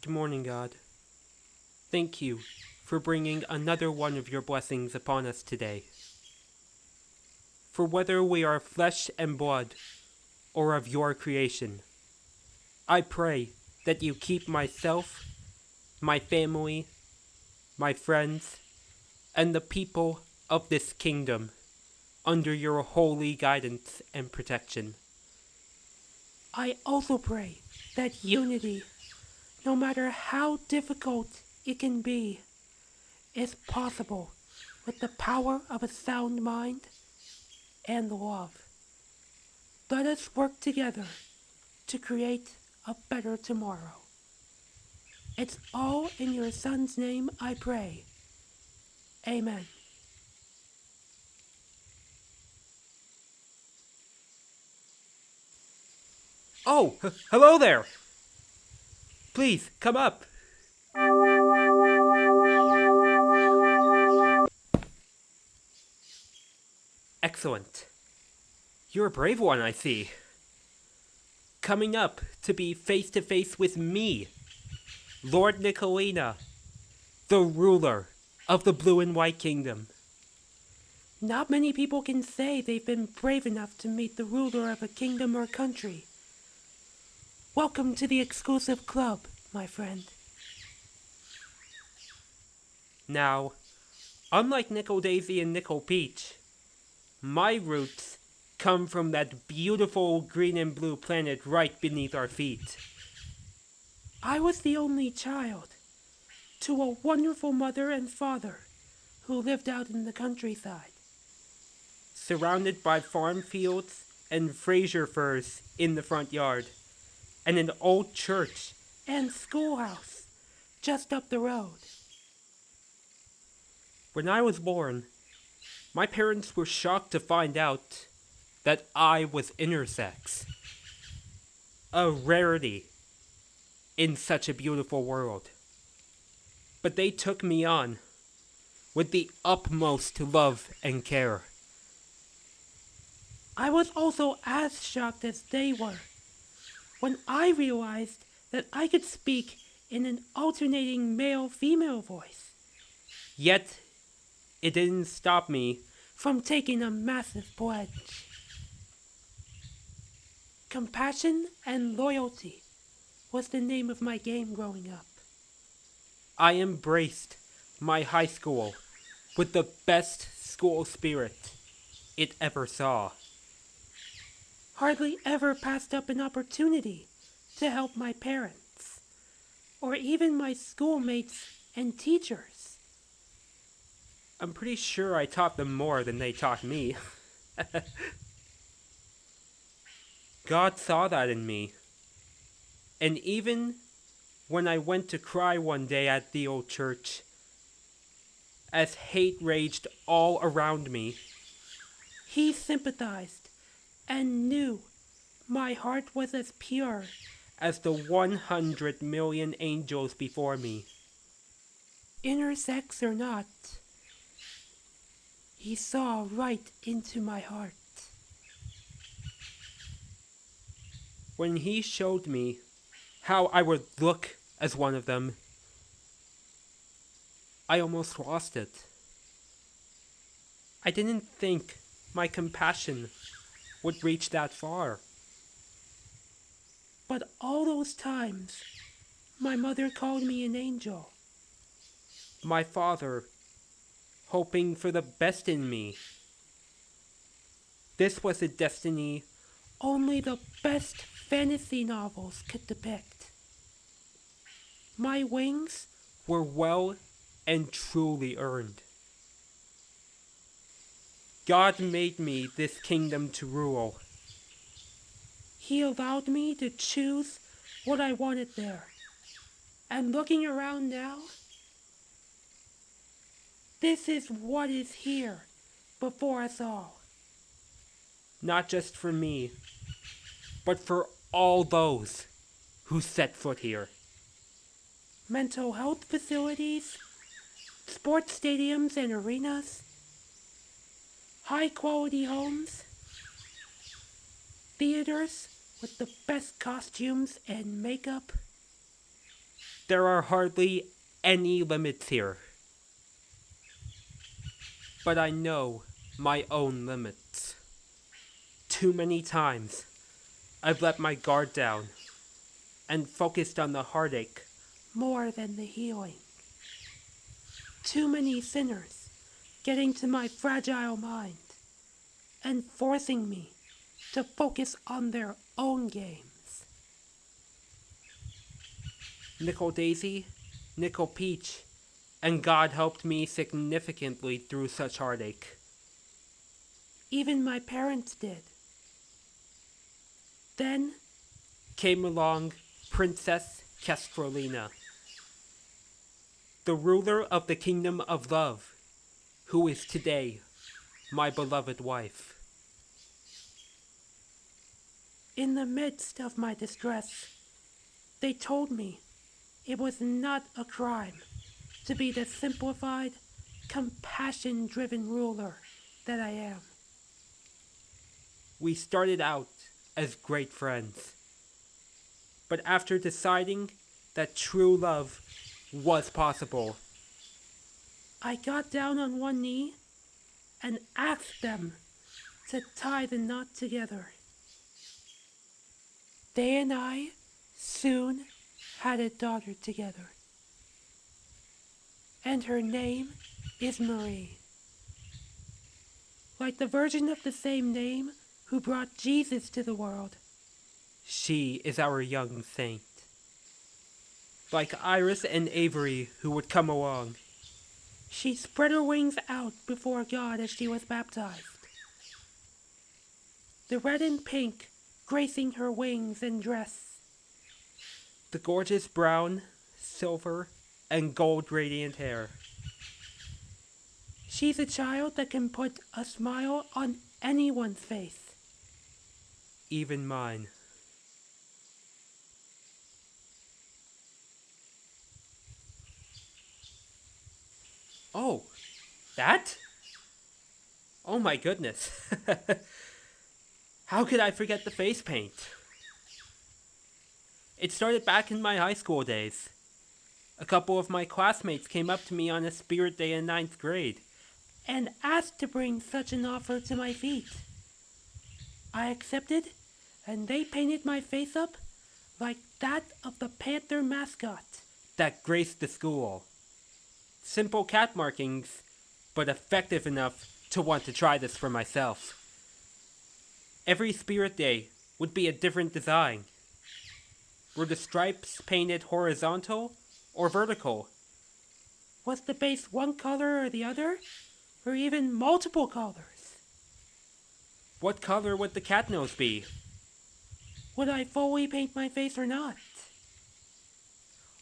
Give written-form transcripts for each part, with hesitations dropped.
Good morning, God. Thank you for bringing another one of your blessings upon us today. For whether we are flesh and blood or of your creation, I pray that you keep myself, my family, my friends, and the people of this kingdom under your holy guidance and protection. I also pray that unity, no matter how difficult it can be, is possible with the power of a sound mind and love. Let us work together to create a better tomorrow. It's all in your Son's name I pray. Amen. Oh, hello there! Please, come up. Excellent. You're a brave one, I see. Coming up to be face to face with me, Lord Nicholina, the ruler of the Blue and White Kingdom. Not many people can say they've been brave enough to meet the ruler of a kingdom or country. Welcome to the exclusive club, my friend. Now, unlike Nickel Daisy and Nickel Peach, my roots come from that beautiful green and blue planet right beneath our feet. I was the only child to a wonderful mother and father who lived out in the countryside, surrounded by farm fields and Fraser firs in the front yard, and an old church and schoolhouse just up the road. When I was born, my parents were shocked to find out that I was intersex, a rarity in such a beautiful world. But they took me on with the utmost love and care. I was also as shocked as they were when I realized that I could speak in an alternating male-female voice. Yet, it didn't stop me from taking a massive pledge. Compassion and Loyalty was the name of my game growing up. I embraced my high school with the best school spirit it ever saw. Hardly ever passed up an opportunity to help my parents, or even my schoolmates and teachers. I'm pretty sure I taught them more than they taught me. God saw that in me. And even when I went to cry one day at the old church, as hate raged all around me, He sympathized and knew my heart was as pure as the 100 million angels before me. Intersex or not, He saw right into my heart. When He showed me how I would look as one of them, I almost lost it. I didn't think my compassion would reach that far. But all those times, my mother called me an angel. My father, hoping for the best in me. This was a destiny only the best fantasy novels could depict. My wings were well and truly earned. God made me this kingdom to rule. He allowed me to choose what I wanted there. And looking around now, this is what is here before us all. Not just for me, but for all those who set foot here. Mental health facilities, sports stadiums and arenas, high-quality homes, theaters with the best costumes and makeup, There are hardly any limits here. But I know my own limits. Too many times, I've let my guard down and focused on the heartache more than the healing. Too many sinners getting to my fragile mind and forcing me to focus on their own games. Nickel Daisy, Nickel Peach, and God helped me significantly through such heartache. Even my parents did. Then came along Princess Kestrelina, the ruler of the kingdom of love, who is today my beloved wife. In the midst of my distress, they told me it was not a crime to be the simplified, compassion-driven ruler that I am. We started out as great friends, but after deciding that true love was possible, I got down on one knee and asked them to tie the knot together. They and I soon had a daughter together, and her name is Marie. Like the virgin of the same name who brought Jesus to the world. She is our young saint. Like Iris and Avery who would come along. She spread her wings out before God as she was baptized. The red and pink gracing her wings and dress. The gorgeous brown, silver, and gold radiant hair. She's a child that can put a smile on anyone's face. Even mine. Oh, that? Oh my goodness. How could I forget the face paint? It started back in my high school days. A couple of my classmates came up to me on a spirit day in 9th grade and asked to bring such an offer to my feet. I accepted, and they painted my face up like that of the panther mascot that graced the school. Simple cat markings, but effective enough to want to try this for myself. Every spirit day would be a different design. Were the stripes painted horizontal or vertical? Was the base one color or the other, or even multiple colors? What color would the cat nose be? Would I fully paint my face or not?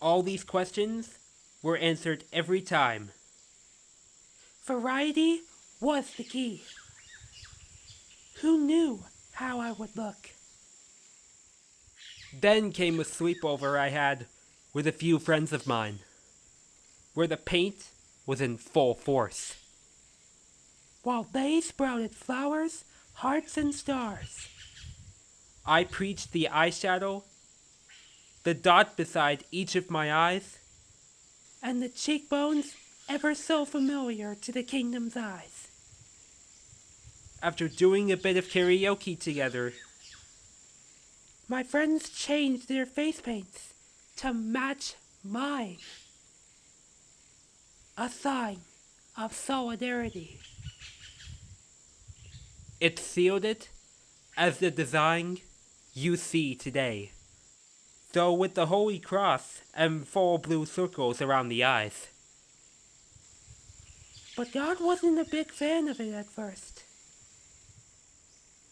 All these questions were answered every time. Variety was the key. Who knew how I would look? Then came a sleepover I had with a few friends of mine, where the paint was in full force. While they sprouted flowers, hearts, and stars, I preached the eyeshadow, the dot beside each of my eyes, and the cheekbones ever so familiar to the kingdom's eyes. After doing a bit of karaoke together, my friends changed their face paints to match mine. A sign of solidarity. It sealed it as the design you see today, though with the Holy Cross and full blue circles around the eyes. But God wasn't a big fan of it at first.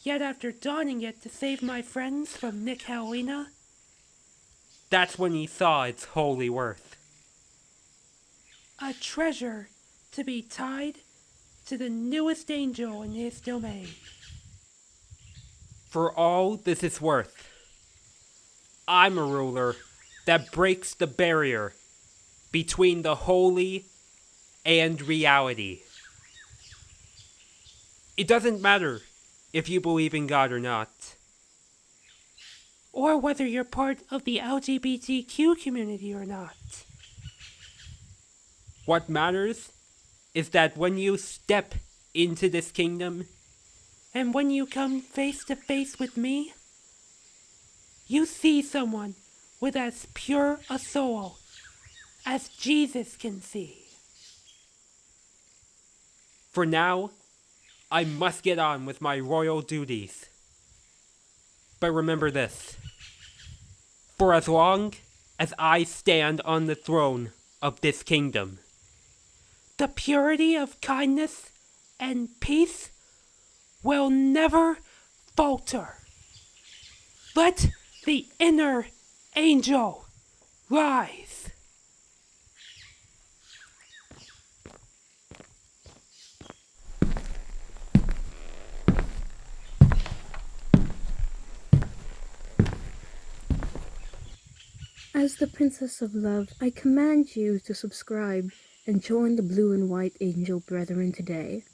Yet after donning it to save my friends from Nicholina, that's when he saw its holy worth. A treasure to be tied to the newest angel in his domain. For all this is worth, I'm a ruler that breaks the barrier between the holy and reality. It doesn't matter if you believe in God or not. or whether you're part of the LGBTQ community or not. What matters is that when you step into this kingdom, and when you come face to face with me, you see someone with as pure a soul as Jesus can see. For now, I must get on with my royal duties. But remember this: for as long as I stand on the throne of this kingdom, the purity of kindness and peace will never falter. Let the inner angel rise. As the Princess of Love, I command you to subscribe and join the Blue and White Angel Brethren today.